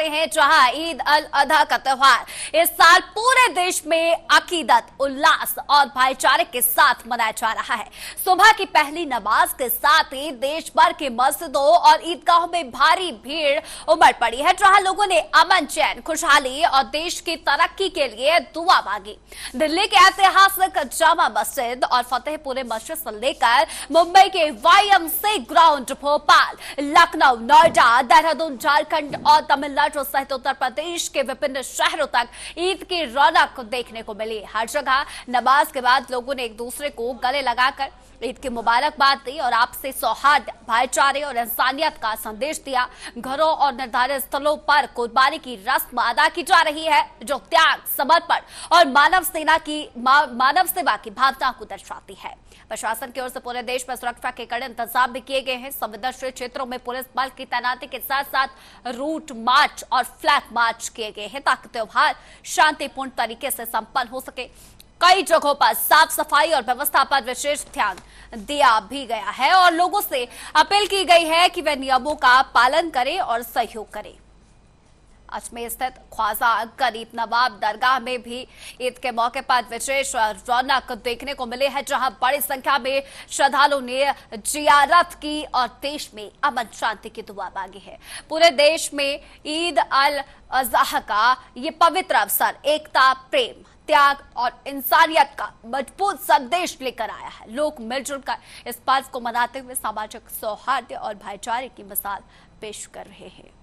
रहे हैं, जहां ईद अल अधा का त्योहार इस साल पूरे देश में अकीदत, उल्लास और भाईचारे के साथ मनाया जा रहा है। सुबह की पहली नमाज के साथ ही देश भर की मस्जिदों और ईदगाहों में भारी भीड़ उमड़ पड़ी है, जहां लोगों ने अमन, चैन, खुशहाली और देश की तरक्की के लिए दुआ मांगी। दिल्ली के ऐतिहासिक जामा मस्जिद और फतेहपुरी मस्जिद से लेकर मुंबई के YMCA ग्राउंड, भोपाल, लखनऊ, नोएडा, देहरादून, झारखंड और तमिलनाडु सहित उत्तर प्रदेश के विभिन्न शहरों तक ईद की रौनक देखने को मिली। हर जगह नमाज के बाद लोगों ने एक दूसरे को गले लगाकर ईद की मुबारकबाद दी और आपसी सौहार्द, भाईचारे और इंसानियत का संदेश दिया। घरों और निर्धारित स्थलों पर कुर्बानी की रस्म अदा की जा रही है, जो त्याग, समर्पण और मानव सेवा की भावना को दर्शाती है। प्रशासन की ओर से पूरे देश में सुरक्षा के कड़े इंतजाम भी किए गए हैं। संवेदनशील क्षेत्रों में पुलिस बल की तैनाती के साथ साथ रूट मार्च और फ्लैग मार्च किए गए हैं, ताकि त्योहार शांतिपूर्ण तरीके से संपन्न हो सके। कई जगहों पर साफ सफाई और व्यवस्था पर विशेष ध्यान दिया भी गया है और लोगों से अपील की गई है कि वे नियमों का पालन करें और सहयोग करें। अजमेर स्थित ख्वाजा गरीब नवाब दरगाह में भी ईद के मौके पर विशेष रौनक देखने को मिली है, जहां बड़ी संख्या में श्रद्धालुओं ने जियारत की और देश में अमन शांति की दुआ मांगी है। पूरे देश में ईद अल अज़हा का ये पवित्र अवसर एकता, प्रेम, त्याग और इंसानियत का मजबूत संदेश लेकर आया है। लोग मिलजुल कर इस पर्व को मनाते हुए सामाजिक सौहार्द और भाईचारे की मिसाल पेश कर रहे हैं।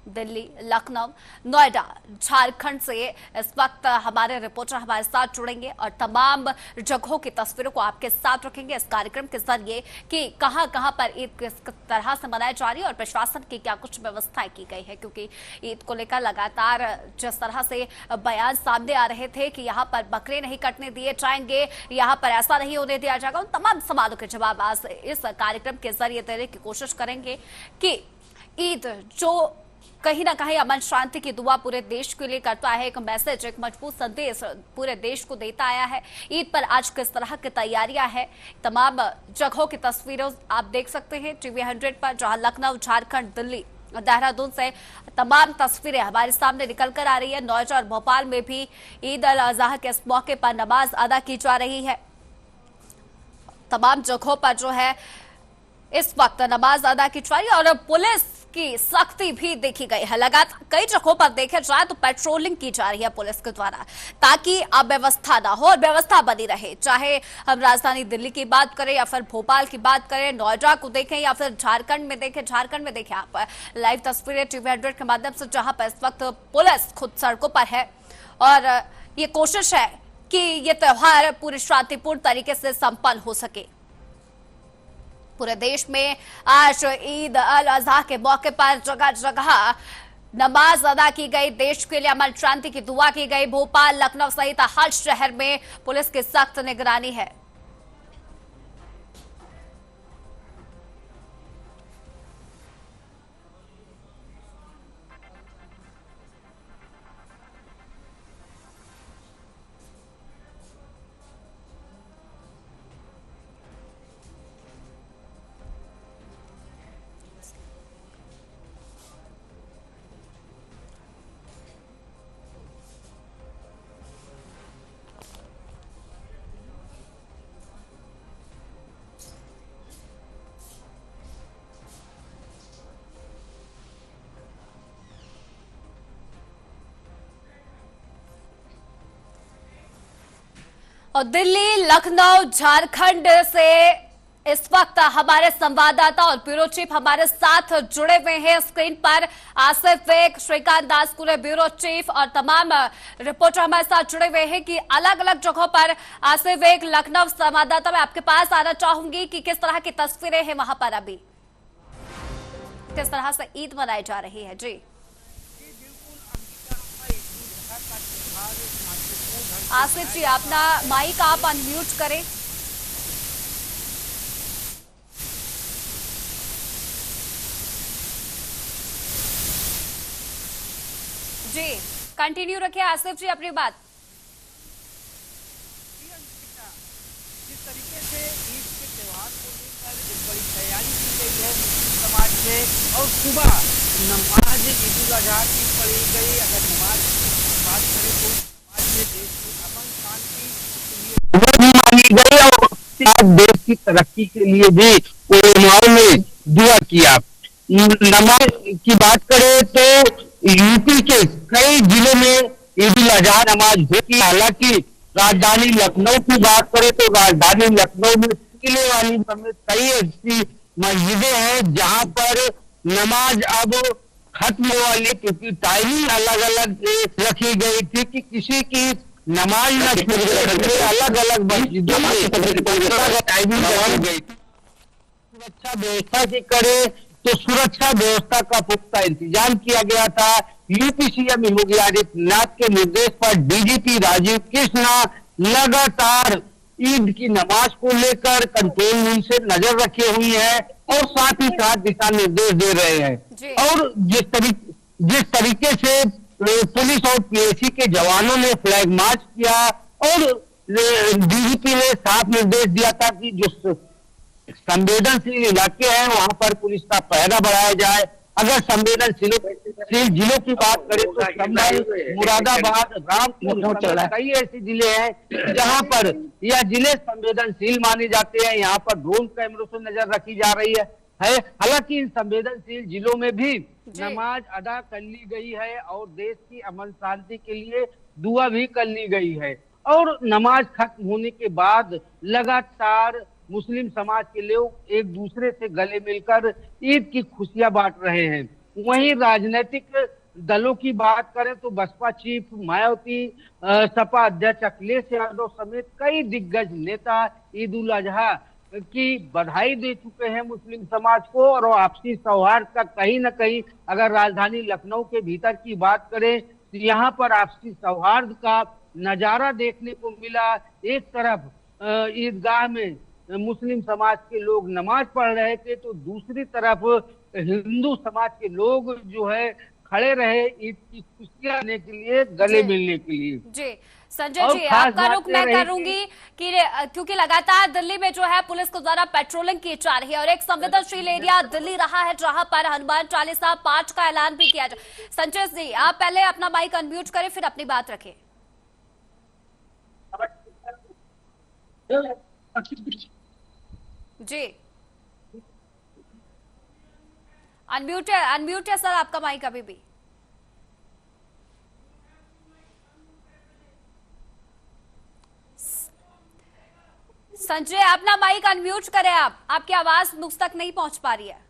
दिल्ली, लखनऊ, नोएडा, झारखंड से इस वक्त हमारे रिपोर्टर हमारे साथ जुड़ेंगे और तमाम जगहों की तस्वीरों को आपके साथ रखेंगे इस कार्यक्रम के जरिए कि कहां कहां पर ईद किस तरह से मनाई जा रही है और प्रशासन की क्या कुछ व्यवस्थाएं की गई है, क्योंकि ईद को लेकर लगातार जिस तरह से बयान सामने आ रहे थे कि यहाँ पर बकरे नहीं कटने दिए जाएंगे, यहाँ पर ऐसा नहीं होने दिया जाएगा, उन तमाम सवालों के जवाब आज इस कार्यक्रम के जरिए देने की कोशिश करेंगे कि ईद जो कहीं ना कहीं अमन शांति की दुआ पूरे देश के लिए करता है, एक मैसेज, एक मजबूत संदेश पूरे देश को देता आया है। ईद पर आज किस तरह की तैयारियां हैं, तमाम जगहों की तस्वीरें आप देख सकते हैं टीवी 100 पर, जहां लखनऊ, झारखंड, दिल्ली, देहरादून से तमाम तस्वीरें हमारे सामने निकल कर आ रही है। नोएडा और भोपाल में भी ईद अल अज़हा के इस मौके पर नमाज अदा की जा रही है। तमाम जगहों पर जो है इस वक्त नमाज अदा की जा रही है और पुलिस की सख्ती भी देखी गई है। लगातार कई जगहों पर देखे जाए तो पेट्रोलिंग की जा रही है पुलिस के द्वारा, ताकि अव्यवस्था ना हो और व्यवस्था बनी रहे। चाहे हम राजधानी दिल्ली की बात करें या फिर भोपाल की बात करें, नोएडा को देखें या फिर झारखंड में देखें आप लाइव तस्वीरें टीवी 100 के माध्यम से, जहां पर इस वक्त पुलिस खुद सड़कों पर है और ये कोशिश है कि ये त्योहार पूरी शांतिपूर्ण तरीके से संपन्न हो सके। पूरे देश में आज ईद अल अज़हा के मौके पर जगह जगह नमाज अदा की गई, देश के लिए अमन शांति की दुआ की गई। भोपाल, लखनऊ सहित हर शहर में पुलिस की सख्त निगरानी है। और दिल्ली, लखनऊ, झारखंड से इस वक्त हमारे संवाददाता और ब्यूरो चीफ हमारे साथ जुड़े हुए हैं। स्क्रीन पर आसिफ बेग, श्रीकांत दासकुरे ब्यूरो चीफ और तमाम रिपोर्टर हमारे साथ जुड़े हुए हैं कि अलग अलग जगहों पर। आसिफ बेग, लखनऊ संवाददाता, मैं आपके पास आना चाहूंगी कि किस तरह की तस्वीरें हैं वहां पर, अभी किस तरह से ईद मनाई जा रही है। जी आसिफ जी, अपना माइक आप अनम्यूट करें। जी कंटिन्यू रखिए आसिफ जी अपनी बात। जिस तरीके से ईद के त्योहार को लेकर एक बड़ी तैयारी की गई है मुस्लिम समाज से, और सुबह नमाज आज ईद उल अजहा की पढ़ी गई अगर नमाज की बात करें तो समाज में देश की अमन शांति के लिए वो भी मांगी गई और उसके बाद देश की तरक्की के लिए भी उलमाओं ने दुआ किया। नमाज की बात करें तो यूपी के कई जिलों में ईद उल अजहा नमाज होती है। हालांकि राजधानी लखनऊ की बात करें तो राजधानी लखनऊ में किले वाली समेत कई ऐसी मस्जिदें हैं जहां पर नमाज अब खत्म होने वाली, क्योंकि टाइमिंग अलग अलग रखी गई थी कि किसी की नमाज न छूट सके। अलग अलग मस्जिदों में टाइमिंग रखी गई। सुरक्षा व्यवस्था की करे तो सुरक्षा व्यवस्था का पुख्ता इंतजाम किया गया था। यूपी सीएम योगी आदित्यनाथ के निर्देश पर डीजीपी राजीव कृष्णा लगातार ईद की नमाज को लेकर कंट्रोल रूम से नजर रखे हुई है और साथ ही साथ दिशा निर्देश दे रहे हैं। और जिस तरीके से पुलिस और पीएसी के जवानों ने फ्लैग मार्च किया और डीजीपी ने साफ निर्देश दिया था कि जो संवेदनशील इलाके हैं वहां पर पुलिस का पहरा बढ़ाया जाए। अगर संवेदनशील जिलों की बात करें तो संभल, मुरादाबाद, रामपुर, कई ऐसे जिले हैं जहां पर यह जिले संवेदनशील माने जाते हैं। यहाँ पर ड्रोन कैमरों से नजर रखी जा रही है। हालांकि इन संवेदनशील जिलों में भी नमाज अदा कर ली गई है और देश की अमन शांति के लिए दुआ भी कर ली गई है। और नमाज खत्म होने के बाद लगातार मुस्लिम समाज के लोग एक दूसरे से गले मिलकर ईद की खुशियां बांट रहे हैं। वहीं राजनीतिक दलों की बात करें तो बसपा चीफ मायावती, सपा अध्यक्ष अखिलेश यादव समेत कई दिग्गज नेता ईद उल अजहा की बधाई दे चुके हैं मुस्लिम समाज को। और आपसी सौहार्द का कहीं ना कहीं अगर राजधानी लखनऊ के भीतर की बात करें तो यहाँ पर आपसी सौहार्द का नजारा देखने को मिला। एक तरफ ईदगाह में मुस्लिम समाज के लोग नमाज पढ़ रहे थे तो दूसरी तरफ हिंदू समाज के लोग जो है खड़े रहे ईद की खुशियां लेने के लिए, गले मिलने के लिए। जी संजय जी, आपका रुख मैं करूंगी कि क्योंकि लगातार दिल्ली में जो है पुलिस को द्वारा पेट्रोलिंग की जा रही है और एक संवेदनशील एरिया दिल्ली रहा है जहां पर हनुमान चालीसा पाठ का ऐलान भी किया जाए। संजय जी, आप पहले अपना माइक अनम्यूट करें फिर अपनी बात रखें। जी अनम्यूट है सर आपका माइक अभी भी। संजय अपना माइक अनम्यूट करें आप, आपकी आवाज मुझ तक नहीं पहुंच पा रही है।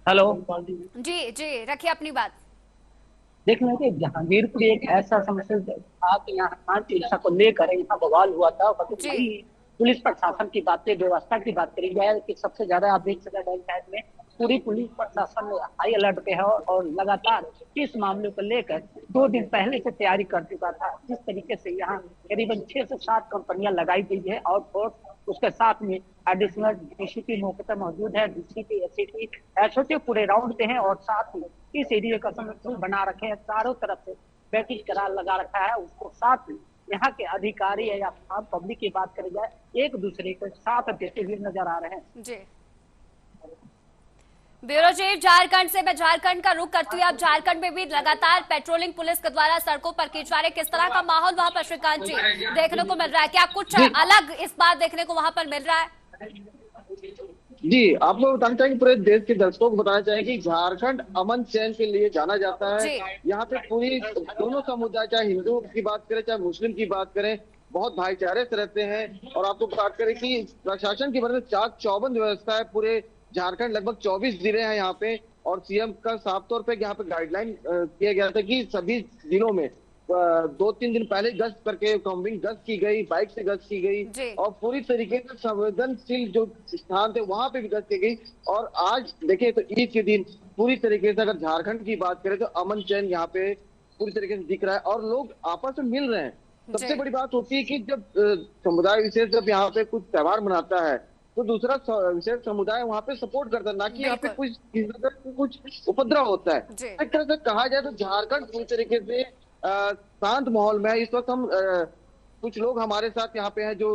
हेलो जी जी रखिए अपनी बात। देख रहे कि जहांगीरपुर एक ऐसा समस्या था कि यहाँ हनुमान चालीसा को लेकर यहाँ बवाल हुआ था। पुलिस प्रशासन की बातें, व्यवस्था की बात करी जाए कि सबसे ज्यादा आप देख सकते हैं साइड में पूरी पुलिस प्रशासन हाई अलर्ट पे है और लगातार इस मामले को लेकर 2 दिन पहले से तैयारी कर चुका था। जिस तरीके से यहाँ करीबन 6 से 7 कंपनियां लगाई गई है और उसके साथ में एडिशनल डीसीपी मौके पर मौजूद है, डीसीपी, एससीपी, एसओटी पूरे राउंड पे हैं और साथ में इस एरिया का संरक्षण बना रखे हैं। चारों तरफ से बैटिंग करार लगा रखा है। उसको साथ में यहाँ के अधिकारी या आम पब्लिक की बात करी जाए एक दूसरे को साथ देते हुए नजर आ रहे हैं। जी ब्यूरो चीफ झारखंड से मैं झारखंड का रुख करती हूँ। आप झारखंड में भी लगातार पेट्रोलिंग पुलिस के द्वारा सड़कों पर की जा रही, किस तरह का माहौल वहां पर श्रीकांत जी देखने को मिल रहा है? क्या कुछ अलग इस बार देखने को वहां पर मिल रहा है? जी आपको बताना चाहेंगे, पूरे देश के दर्शकों को बताना चाहेंगे कि झारखंड अमन चैन के लिए जाना जाता है। यहाँ पे पूरी दोनों समुदाय, चाहे हिंदू की बात करें चाहे मुस्लिम की बात करें, बहुत भाईचारे से रहते हैं। और आपको बात करें कि प्रशासन की वजह से चाक चौबंद व्यवस्था है पूरे झारखंड, लगभग 24 जिले हैं यहाँ पे। और सीएम का साफ तौर पे यहाँ पे गाइडलाइन किया गया था कि सभी जिलों में 2-3 दिन पहले गश्त करके कॉम्बिंग गश्त की गई, बाइक से गश्त की गई और पूरी तरीके से संवेदनशील जो स्थान थे वहां पे भी गश्त की गई। और आज देखें तो ईद के दिन पूरी तरीके से अगर झारखंड की बात करें तो अमन चैन यहाँ पे पूरी तरीके से दिख रहा है और लोग आपस में मिल रहे हैं। सबसे बड़ी बात होती है कि जब समुदाय विशेष जब यहाँ पे कुछ त्योहार मनाता है तो दूसरा विशेष समुदाय वहाँ पे सपोर्ट करता है, ना कि यहाँ पे कुछ उपद्रव होता है। एक तरह से कहा जाए तो झारखंड पूरी तरीके से शांत माहौल में है। इस वक्त हम कुछ लोग हमारे साथ यहाँ पे हैं जो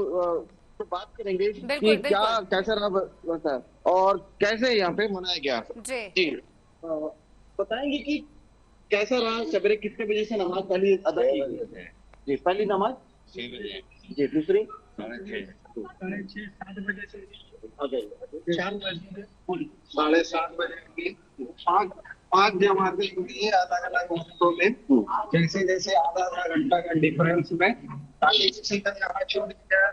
बात करेंगे कि क्या कैसा रहा और कैसे यहाँ पे मनाया गया। जी बताएंगे कि कैसा रहा, सवेरे कितने बजे से नमाज पहली अदा की गई? जी पहली नमाज 6 बजे, जी दूसरी 6:30 7 बजे से 4 बजे, 7:30 बजे की 5 जमातें हुई है अलग अलग वक्तों में, जैसे जैसे आधा घंटा का डिफरेंस में, ताकि किसी का जगह छूट गया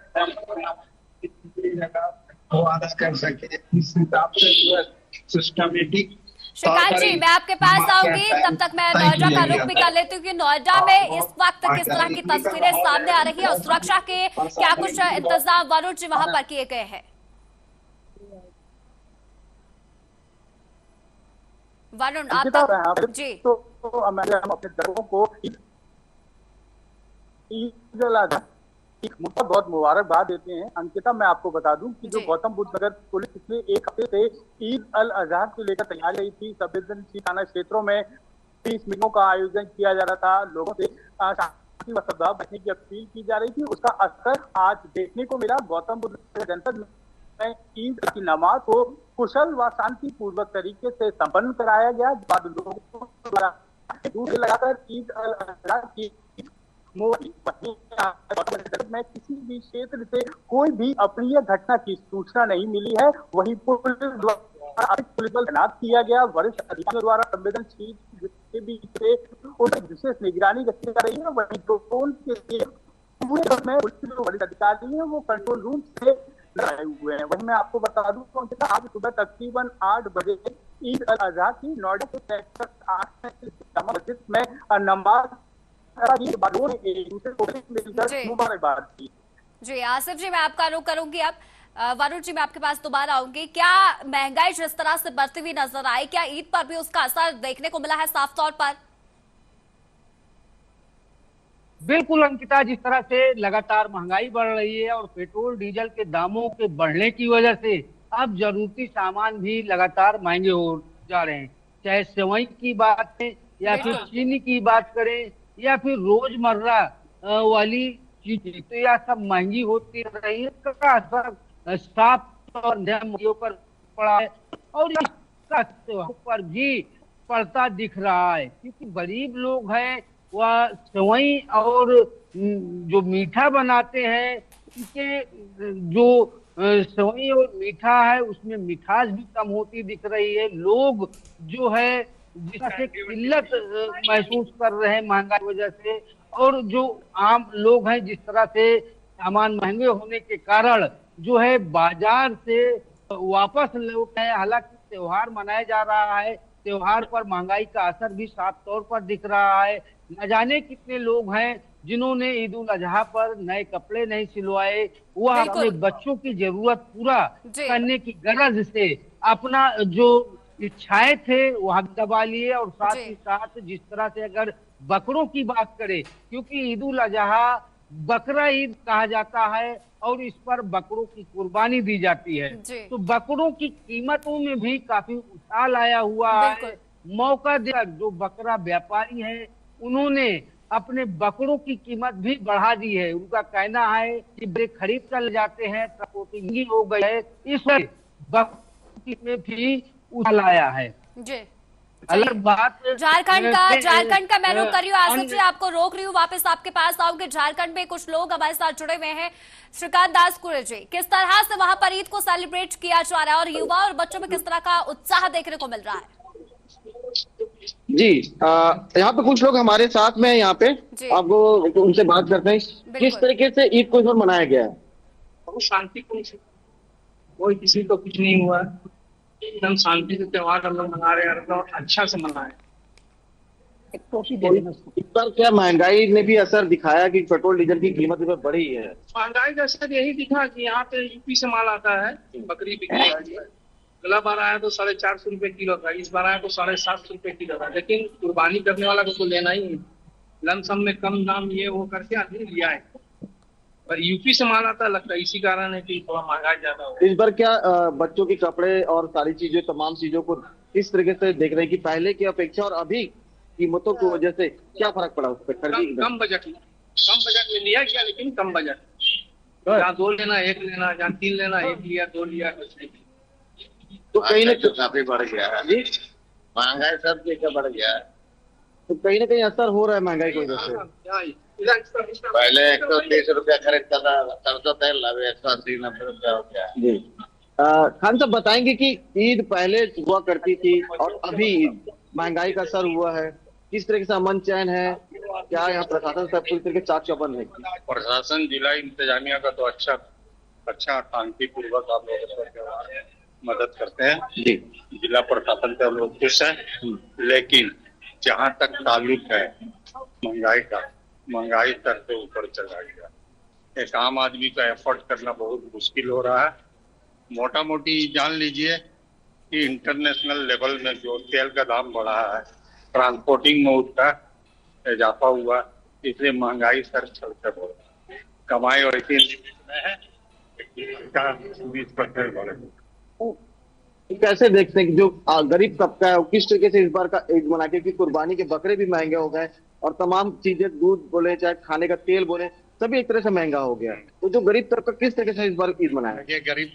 जगह वो अदा कर सके। इस हिसाब से सिस्टमेटिक। श्रीकांत जी, मैं आपके पास आऊंगी, तब तक मैं नोएडा का रुख भी कर लेती हूँ कि नोएडा में इस वक्त किस तरह की तस्वीरें सामने आ रही है और सुरक्षा के क्या कुछ इंतजाम वरुण जी वहां पर किए गए हैं? वरुण आप तक जी। तो हम अपने दर्शकों को एक बहुत मुबारकबाद देते हैं। अंकिता, मैं आपको बता दूं कि जो गौतम बुद्ध नगर पुलिस पिछले 1 हफ्ते से ईद अल अजहा को लेकर तैयार रही थी, संवेदनशील थाना क्षेत्रों में 30 मीटिंगों का आयोजन किया जा रहा था, लोगों से शांति व सद्भाव बचने की अपील की जा रही थी, उसका असर आज देखने को मिला। गौतम बुद्ध नगर जनपद में ईद की नमाज को कुशल व शांतिपूर्वक तरीके से संपन्न कराया गया। बाद लोगों द्वारा लगाकर ईद अल अजहा की में किसी भी क्षेत्र से कोई भी अप्रिय घटना की सूचना नहीं मिली है। वहीं पुलिस द्वारा पुलिस बल तैनात किया गया, वरिष्ठ अधिकारियों द्वारा संवेदनशील के बीच से विशेष निगरानी रखी जा रही है। वहीं ड्रोन के लिए पूरे में वरिष्ठ अधिकारी हैं वो कंट्रोल रूम से लगे हुए हैं। वहीं मैं आपको बता दूं कि आज सुबह तकरीबन 8 बजे ईद अल अजहा की नोएडा के सेक्टर 8 मस्जिद में नमाज जी। आसिफ जी, मैं आपका रुख करूंगी अब। वरुण जी, मैं आपके पास दोबारा आऊंगी। क्या महंगाई जिस तरह से बढ़ती हुई नजर आई, क्या ईद पर भी उसका असर देखने को मिला है साफ तौर पर? बिल्कुल अंकिता, जिस तरह से लगातार महंगाई बढ़ रही है और पेट्रोल डीजल के दामों के बढ़ने की वजह से अब जरूरती सामान भी लगातार महंगे हो जा रहे हैं। चाहे सेवई की बात है या फिर चीनी की बात करें या फिर रोजमर्रा वाली चीजें, तो यह सब महंगी होती रही है। इसका असर साफ और मंडियों पर पड़ा है और इसका पर भी पड़ता दिख रहा है, क्योंकि गरीब लोग हैं वह सेवई और जो मीठा बनाते हैं, उनके जो सेवई और मीठा है उसमें मिठास भी कम होती दिख रही है। लोग जो है जिस तरह से किल्लत महसूस कर रहे हैं महंगाई की वजह से, और जो आम लोग हैं जिस तरह से सामान महंगे होने के कारण जो है बाजार से वापस लौट रहे हैं। हालांकि त्योहार मनाया जा रहा है, त्योहार पर महंगाई का असर भी साफ तौर पर दिख रहा है। न जाने कितने लोग हैं जिन्होंने ईद उल अजहा पर नए कपड़े नहीं सिलवाए, वह अपने बच्चों की जरूरत पूरा करने की गरज से अपना जो इच्छाएं थे वह दबा लिए। और साथ ही साथ जिस तरह से अगर बकरों की बात करें, क्योंकि ईद उल अजहा बकरा ईद कहा जाता है और इस पर बकरों की कुर्बानी दी जाती है, तो बकरों की कीमतों में भी काफी उछाल आया हुआ है। मौका देकर जो बकरा व्यापारी है उन्होंने अपने बकरों की कीमत भी बढ़ा दी है। उनका कहना है कि वे खरीद कर ले जाते हैं तो महंगी हो गई है, इस बकरी में भी उछाल आया है। जी। अलग बात झारखंड का मैं रुख कर रही हूँ। आसिफ जी, आपको रोक रही हूँ, वापस आपके पास आऊंगे। झारखंड में कुछ लोग हमारे साथ जुड़े हुए हैं। श्रीकांत दास कुरे जी, किस तरह से वहां पर ईद को सेलिब्रेट किया जा रहा है और युवा और बच्चों में किस तरह का उत्साह देखने को मिल रहा है? जी, यहाँ पे कुछ लोग हमारे साथ में यहाँ पे, आपको उनसे बात करते हैं किस तरीके से ईद को मनाया गया है। बहुत शांतिपूर्ण, कोई किसी को कुछ नहीं हुआ, एकदम शांति से त्योहार हम लोग मना रहे हैं, अच्छा से मनाए। इस बार क्या महंगाई ने भी असर दिखाया कि पेट्रोल डीजल की कीमत में बढ़ी है? महंगाई का असर यही दिखा कि यहाँ पे यूपी से माल आता है, बकरी बिकने वाली है। अगला बार आया तो 450 रुपए किलो था, इस बार आया तो 750 रुपए किलो था, लेकिन कुर्बानी करने वाला को तो लेना ही है। लमसम में कम दाम ये वो करके आदमी लिया है। पर यूपी से माल आता लगता है, इसी कारण है कि थोड़ा महंगाई ज्यादा हो गई। इस बार क्या बच्चों के कपड़े और सारी चीजें, तमाम चीजों को इस तरीके से देख रहे हैं कि पहले की अपेक्षा और अभी कीमतों की वजह से क्या फर्क पड़ा उस पर खरीदी में? कम बजट में लिया क्या, लेकिन कम बजट। जहाँ 2 लेना 1 लेना, जहाँ 3 लेना 1 लिया 2 लिया, कुछ नहीं। तो कहीं ना तो काफी बढ़ गया है जी, महंगाई सब जगह बढ़ गया है। तो कहीं ना कहीं असर हो रहा है महंगाई की वजह से। पहले 130 रुपया खरीदता था सरसों तेल, अब 180-90 रुपया हो गया है। जी खान साहब बताएंगे कि ईद पहले हुआ करती थी और अभी महंगाई का असर हुआ है, किस तरह से अमन चैन है, क्या यहाँ प्रशासन सब पूरी तरीके चाक चौबंद है? प्रशासन जिला इंतजामिया का तो अच्छा शांतिपूर्वक आप लोगों को मदद करते हैं जी। जिला प्रशासन से हम लोग खुश है, लेकिन जहाँ तक ताल्लुक है महंगाई का, महंगाई स्तर से ऊपर चला गया। एक आम आदमी का एफर्ट करना बहुत मुश्किल हो रहा है। मोटा मोटी जान लीजिए कि इंटरनेशनल लेवल में जो तेल का दाम बढ़ा है, ट्रांसपोर्टिंग में उसका इजाफा हुआ, इसलिए महंगाई स्तर चलते बढ़ कमाई वैसी है 20% बढ़े। कैसे देखते हैं कि जो गरीब तबका है वो किस तरीके से इस बार का ईद मना के, क्योंकि कुर्बानी के बकरे भी महंगे हो गए और तमाम चीजें, दूध बोले चाहे खाने का तेल बोले, सभी एक तरह से महंगा हो गया। तो जो गरीब तबका किस तरीके से इस बार ईद मनाया? ये गरीब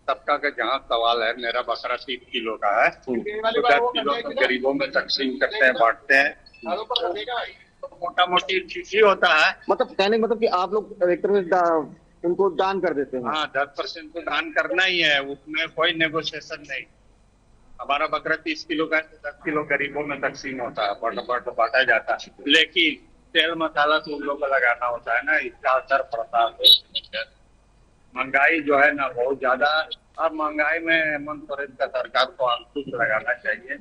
तबका का जहाँ सवाल है, मेरा बकरा 3 किलो का है, तो 10 किलो तो गरीबों में तकसीम करते हैं, बांटते हैं, तो मोटा मोटी खुशी होता है। मतलब कहने का मतलब कि आप लोग एक तरह से उनको दान कर देते हैं? हाँ, 10% तो दान करना ही है, उसमें कोई नेगोशिएशन नहीं। हमारा बकरा 30 किलो का है, 10 किलो गरीबों में तकसीम होता है, बांटा जाता है, लेकिन तेल मसाला तो उन लोग को लगाना होता है ना, इसका असर पड़ता है। महंगाई जो है ना बहुत ज्यादा, अब महंगाई में हेमंत सोरेन का सरकार को अंकुश लगाना चाहिए,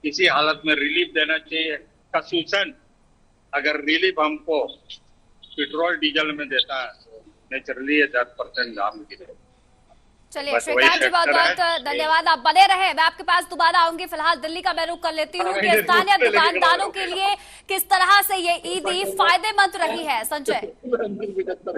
किसी हालत में रिलीफ देना चाहिए। खसूसन अगर रिलीफ हमको पेट्रोल डीजल में देता है, नेचुरली 10% दाम गिरे। चलिए श्रीकांत जी, बहुत बहुत धन्यवाद, आप बने रहे, मैं आपके पास दोबारा आऊंगी। फिलहाल दिल्ली का मैं रुख कर लेती हूँ कि स्थानीय दुकानदारों के लिए किस तरह से ये ईदी फायदेमंद रही है। संजय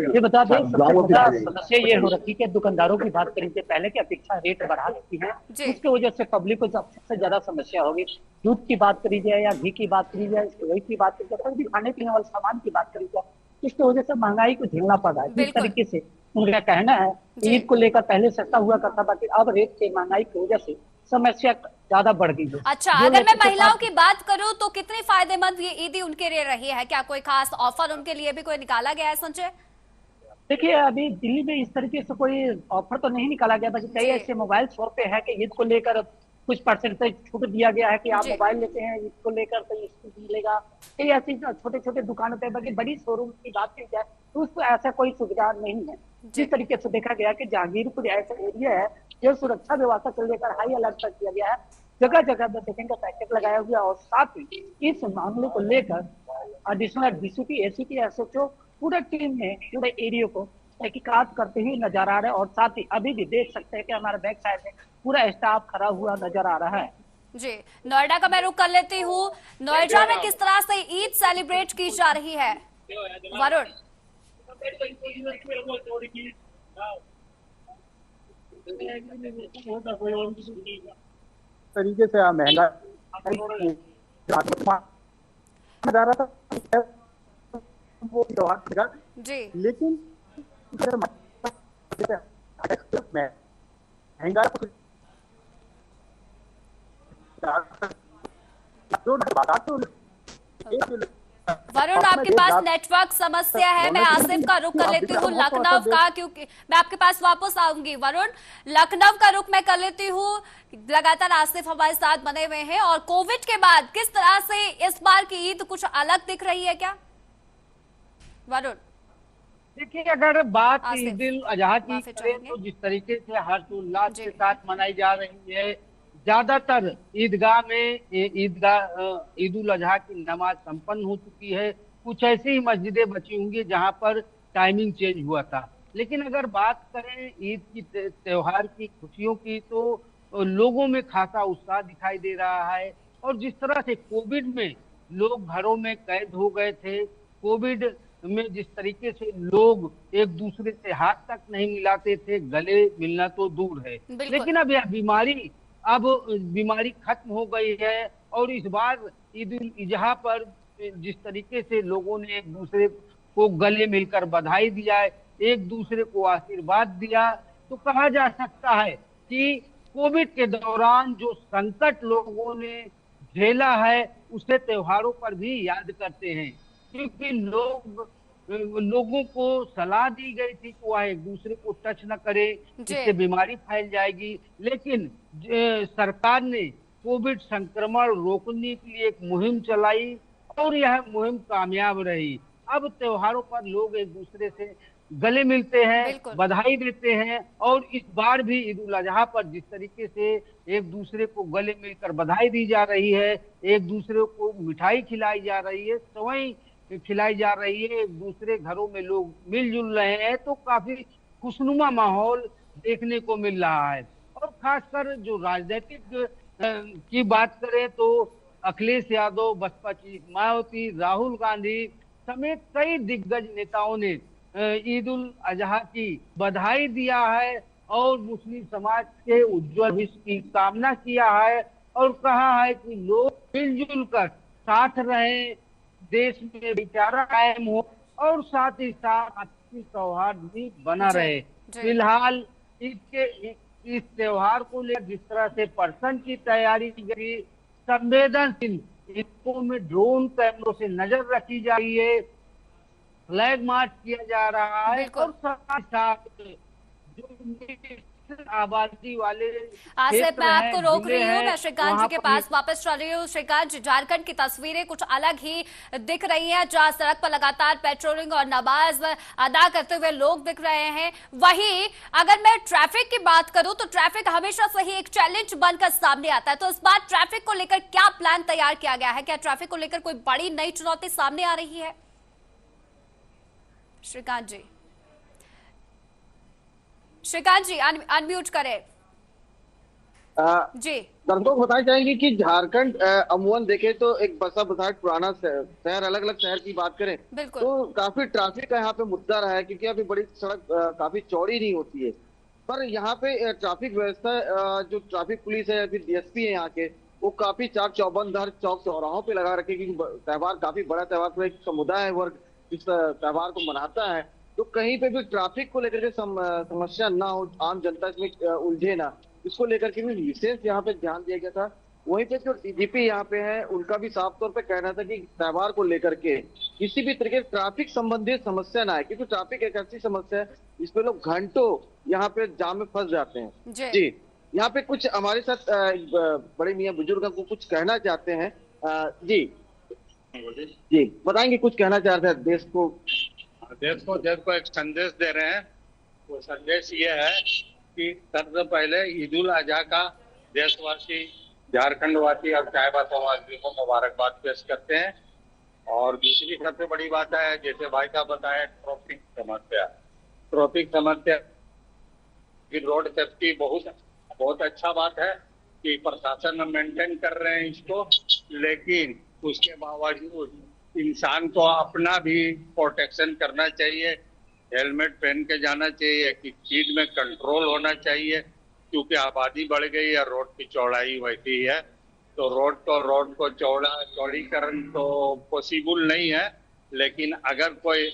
ये बता दें, सबसे बड़ा समस्या ये हो रखी है कि दुकानदारों की बात करें, पहले की अपेक्षा रेट बढ़ा देती है, उसकी वजह से पब्लिक को सबसे ज्यादा समस्या होगी। दूध की बात करी जाए या घी की बात करी जाए, वही की बात करी जाए, कोई भी खाने पीने वाले सामान की बात करी जाए, इसकी वजह से महंगाई को झेलना पड़ रहा है। जिस तरीके से उनका कहना है ईद को लेकर पहले सस्ता हुआ करता था, अब रेट के महंगाई की वजह से समस्या ज्यादा बढ़ गई है। अच्छा, अगर मैं महिलाओं की बात करूं तो कितनी फायदेमंद ये ईदी उनके लिए रही है? क्या कोई खास ऑफर उनके लिए भी कोई निकाला गया है संजय? देखिए, अभी दिल्ली में इस तरीके से कोई ऑफर तो नहीं निकाला गया, बल्कि कई ऐसे मोबाइल शॉप पे है कि ईद को लेकर कुछ परसेंटेज छूट दिया गया है कि आप मोबाइल लेते हैं ईद को लेकर तो छूट मिलेगा। कई ऐसी छोटे छोटे दुकानों पे, बाकी बड़ी शोरूम की बात की जाए तो उसको ऐसा कोई सुविधा नहीं है। जिस तरीके से देखा गया कि जहांगीरपुर ऐसा एरिया है जो सुरक्षा व्यवस्था को लेकर हाई अलर्ट पर किया गया है, जगह जगह पर सेकंड का पैकेट लगाया गया और साथ ही इस मामले को लेकर एडिशनल डीसीपी, एसीपी, एसएचओ पूरा टीम ने पूरे एरिया को तहकीकात करते हुए नजर आ रहे हैं। और साथ ही अभी भी देख सकते हैं कि हमारे बैक साइड में पूरा स्टाफ खड़ा हुआ नजर आ रहा है। जी, नोएडा का मैं रुख कर लेती हूँ। नोएडा में किस तरह से ईद सेलिब्रेट की जा रही है वरुण? तरीके से महंगा वो जी, लेकिन महंगा वरुण आपके पास नेटवर्क समस्या है, मैं आसिफ का रुख कर लेती हूँ लखनऊ का, क्योंकि मैं आपके पास वापस आऊंगी। वरुण, लखनऊ का रुख मैं कर लेती हूँ, लगातार आसिफ हमारे साथ बने हुए हैं, और कोविड के बाद किस तरह से इस बार की ईद कुछ अलग दिख रही है क्या वरुण? देखिए, अगर बात ईद उल अजहा की करें तो जिस तरीके से हर्षोल्लास के साथ मनाई जा रही है, ज्यादातर ईदगाह में ईद उल अजहा की नमाज संपन्न हो चुकी है। कुछ ऐसी ही मस्जिदें बची होंगी जहां पर टाइमिंग चेंज हुआ था। लेकिन अगर बात करें ईद की त्योहार की खुशियों की, तो लोगों में खासा उत्साह दिखाई दे रहा है। और जिस तरह से कोविड में लोग घरों में कैद हो गए थे, कोविड में जिस तरीके से लोग एक दूसरे से हाथ तक नहीं मिलाते थे, गले मिलना तो दूर है, लेकिन अब यह बीमारी खत्म हो गई है। और इस बार ईद उल अजहा पर जिस तरीके से लोगों ने एक दूसरे को गले मिलकर बधाई दिया, एक दूसरे को आशीर्वाद दिया, तो कहा जा सकता है कि कोविड के दौरान जो संकट लोगों ने झेला है उसे त्योहारों पर भी याद करते हैं, क्योंकि लोगों को सलाह दी गई थी कि वह एक दूसरे को टच न करे, इससे बीमारी फैल जाएगी। लेकिन सरकार ने कोविड संक्रमण रोकने के लिए एक मुहिम चलाई और यह मुहिम कामयाब रही। अब त्योहारों पर लोग एक दूसरे से गले मिलते हैं, बधाई देते हैं, और इस बार भी ईद उल अजहा पर जिस तरीके से एक दूसरे को गले मिलकर बधाई दी जा रही है, एक दूसरे को मिठाई खिलाई जा रही है, सेवई खिलाई जा रही है, एक दूसरे घरों में लोग मिलजुल रहे हैं, तो काफी खुशनुमा माहौल देखने को मिल रहा है। और खासकर जो राजनीतिक की बात करें तो अखिलेश यादव, बसपा चीफ मायावती, राहुल गांधी समेत कई दिग्गज नेताओं ने ईद उल अजहा की बधाई दिया है और मुस्लिम समाज के उज्जवल भविष्य की कामना किया है और कहा है कि लोग मिलजुल कर साथ रहें, देश में भाईचारा कायम हो और साथ ही साथ आपसी सौहार्द भी बना रहे। फिलहाल इस त्योहार को लेकर जिस तरह से प्रशासन की तैयारी की गई, संवेदनशील इलाकों में ड्रोन कैमरों से नजर रखी जा रही है, फ्लैग मार्च किया जा रहा है और साथ साथ जो आबादी वाले आसिफ, मैं आपको रोक रही हूँ, मैं श्रीकांत जी के पास वापस चल रही हूँ। श्रीकांत जी, झारखंड की तस्वीरें कुछ अलग ही दिख रही हैं, जहाँ सड़क पर लगातार पेट्रोलिंग और नमाज अदा करते हुए लोग दिख रहे हैं। वहीं अगर मैं ट्रैफिक की बात करूँ तो ट्रैफिक हमेशा से ही एक चैलेंज बनकर सामने आता है, तो इस बार ट्रैफिक को लेकर क्या प्लान तैयार किया गया है? क्या ट्रैफिक को लेकर कोई बड़ी नई चुनौती सामने आ रही है? श्रीकांत जी अनम्यूट करें जी। दर्शकों को बताना चाहेंगे कि झारखंड अमूमन देखे तो एक बसा बसाहट पुराना शहर, अलग अलग शहर की बात करें तो काफी ट्रैफिक का यहाँ पे मुद्दा रहा है, क्योंकि अभी बड़ी सड़क काफी चौड़ी नहीं होती है। पर यहाँ पे ट्रैफिक व्यवस्था जो ट्रैफिक पुलिस है, फिर डीएसपी है यहाँ के, वो काफी चाक चौबंद हर चौक चौराहों पे लगा रखे, क्योंकि त्योहार काफी बड़ा त्योहार, पूरा एक समुदाय वर्ग इस त्योहार को मनाता है, तो कहीं पे भी ट्रैफिक को लेकर के समस्या ना हो, आम जनता इसमें उलझे ना, इसको लेकर के भी विशेष यहाँ पे ध्यान दिया गया था। वहीं पे जो डीजीपी यहाँ पे है, उनका भी साफ तौर पे कहना था कि त्योहार को लेकर के किसी भी तरीके से ट्रैफिक संबंधित समस्या ना है, क्योंकि ट्रैफिक एक ऐसी समस्या है जिसपे लोग घंटों यहाँ पे जाम में फंस जाते हैं। जी, यहाँ पे कुछ हमारे साथ बड़े मियाँ बुजुर्ग को कुछ कहना चाहते हैं। जी बताएंगे, कुछ कहना चाहते हैं देश को एक संदेश दे रहे हैं। वो संदेश ये है कि सबसे पहले ईद उल अजहा का देशवासी, झारखंड वासी और चायबासा वासियों को मुबारकबाद पेश करते हैं। और दूसरी सबसे बड़ी बात है, जैसे भाई साहब बताए, ट्रैफिक समस्या की रोड सेफ्टी बहुत अच्छा बात है कि प्रशासन मेंटेन कर रहे हैं इसको, लेकिन उसके बावजूद इंसान को अपना भी प्रोटेक्शन करना चाहिए, हेलमेट पहन के जाना चाहिए, कि स्पीड में कंट्रोल होना चाहिए, क्योंकि आबादी बढ़ गई है, रोड की चौड़ाई वैसी है, तो रोड को चौड़ीकरण तो पॉसिबल नहीं है, लेकिन अगर कोई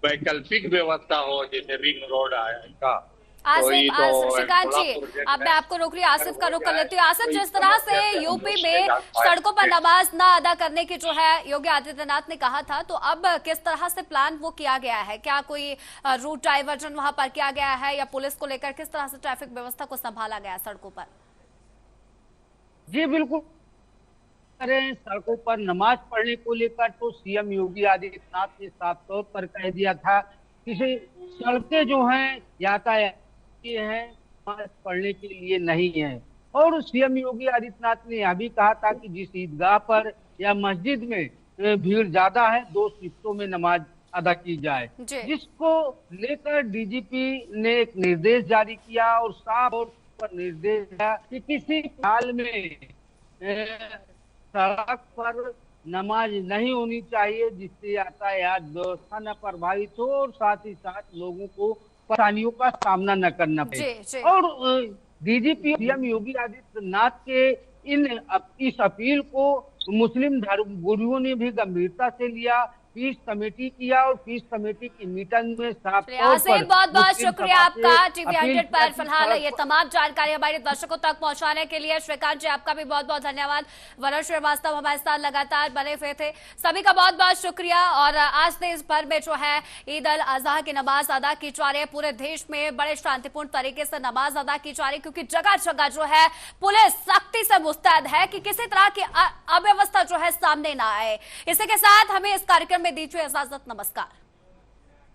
वैकल्पिक व्यवस्था हो, जैसे रिंग रोड आएगा। आसिफ, श्रीकांत जी, अब मैं आपको रोक रही हूँ, आसिफ का रुख कर लेती हूँ। आसिफ, जिस तरह से यूपी में सड़कों पर नमाज ना अदा करने की जो है योगी आदित्यनाथ ने कहा था, तो अब किस तरह से प्लान वो किया गया है? क्या कोई रूट डाइवर्जन वहां पर किया गया है, या पुलिस को लेकर किस तरह से ट्रैफिक व्यवस्था को संभाला गया है सड़कों पर? जी बिल्कुल, सड़कों पर नमाज पढ़ने को लेकर तो सीएम योगी आदित्यनाथ ने साफ तौर पर कह दिया था कि सड़कें जो हैं यातायात है, नमाज पढ़ने के लिए नहीं है। और सीएम योगी आदित्यनाथ ने यह भी कहा था कि जिस ईदगाह पर या मस्जिद में भीड़ ज्यादा है, 2 शिफ्टों में नमाज अदा की जाए, जिसको लेकर डीजीपी ने एक निर्देश जारी किया और साफ तौर पर निर्देश दिया कि किसी हाल में सड़क पर नमाज नहीं होनी चाहिए, जिससे यातायात व्यवस्था न प्रभावित हो और साथ ही साथ लोगों को परेशानियों का सामना न करना पड़े। जी। और डीजीपी सीएम योगी आदित्यनाथ के इस अपील को मुस्लिम धर्म गुरुओं ने भी गंभीरता से लिया, पीस कमेटी किया और पीस कमेटी की मीटिंग में साफ तौर पर बहुत बहुत शुक्रिया आपका टीवी अपील 100 पर किया फिलहाल कि ये तमाम जानकारी हमारे दर्शकों तक पहुंचाने के लिए। श्रीकांत जी आपका भी बहुत बहुत धन्यवाद। वरुण श्रीवास्तव हमारे साथ लगातार बने हुए थे, सभी का बहुत बहुत शुक्रिया। और आज देश भर में जो है ईद अल अजहा की नमाज अदा की जा रही है, पूरे देश में बड़े शांतिपूर्ण तरीके से नमाज अदा की जा रही है, क्योंकि जगह जगह जो है पुलिस सख्ती से मुस्तैद है कि किसी तरह की अव्यवस्था जो है सामने ना आए। इसी के साथ हमें इस कार्यक्रम में दीजिए इजाजत। नमस्कार।